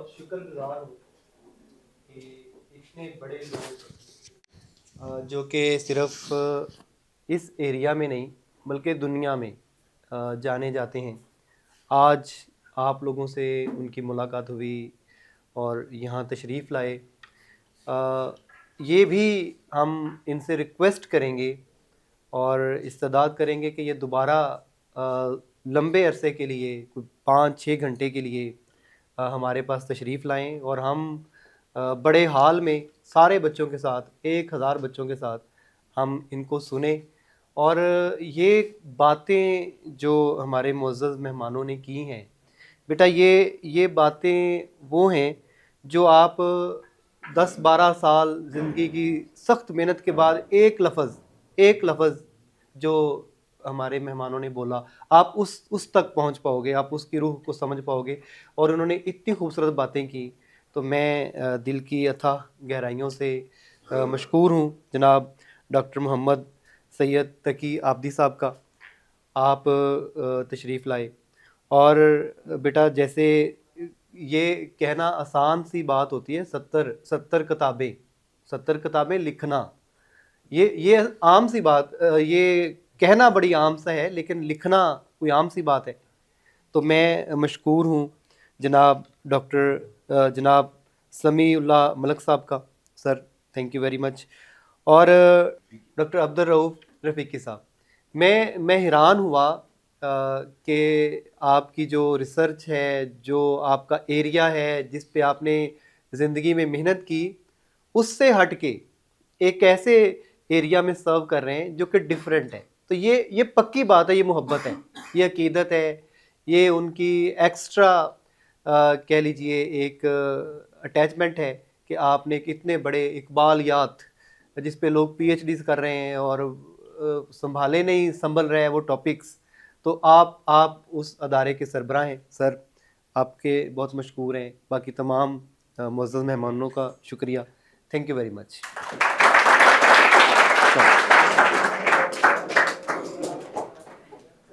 بہت شکر گزار ہوں کہ اتنے بڑے لوگ جو کہ صرف اس ایریا میں نہیں بلکہ دنیا میں جانے جاتے ہیں، آج آپ لوگوں سے ان کی ملاقات ہوئی اور یہاں تشریف لائے. یہ بھی ہم ان سے ریکویسٹ کریں گے اور استدعا کریں گے کہ یہ دوبارہ لمبے عرصے کے لیے 5-6 گھنٹے کے لیے ہمارے پاس تشریف لائیں اور ہم بڑے حال میں سارے بچوں کے ساتھ 1000 بچوں کے ساتھ ہم ان کو سنیں. اور یہ باتیں جو ہمارے معزز مہمانوں نے کی ہیں بیٹا، یہ باتیں وہ ہیں جو آپ 10-12 سال زندگی کی سخت محنت کے بعد ایک لفظ جو ہمارے مہمانوں نے بولا آپ اس تک پہنچ پاؤ گے، آپ اس کی روح کو سمجھ پاؤ گے. اور انہوں نے اتنی خوبصورت باتیں کی تو میں دل کی اتھاہ گہرائیوں سے مشکور ہوں جناب ڈاکٹر محمد سید تقی آبدی صاحب کا. آپ تشریف لائے اور بیٹا جیسے یہ کہنا آسان سی بات ہوتی ہے، 70 کتابیں لکھنا، یہ عام سی بات، یہ کہنا بڑی عام سا ہے لیکن لکھنا کوئی عام سی بات ہے. تو میں مشکور ہوں جناب جناب سمیع اللہ ملک صاحب کا. Sir thank you very much. اور ڈاکٹر عبدالرؤف رفیقی صاحب، میں حیران ہوا کہ آپ کی جو ریسرچ ہے، جو آپ کا ایریا ہے جس پہ آپ نے زندگی میں محنت کی، اس سے ہٹ کے ایک ایسے ایریا میں سرو کر رہے ہیں جو کہ ڈیفرنٹ ہے. تو یہ پکی بات ہے، یہ محبت ہے، یہ عقیدت ہے، یہ ان کی ایکسٹرا کہہ لیجئے ایک اٹیچمنٹ ہے کہ آپ نے اتنے بڑے اقبالیات جس پہ لوگ پی ایچ ڈیز کر رہے ہیں اور سنبھالے نہیں سنبھل رہے ہیں وہ ٹاپکس. تو آپ اس ادارے کے سربراہ ہیں. سر آپ کے بہت مشکور ہیں. باقی تمام معزز مہمانوں کا شکریہ. Thank you very much.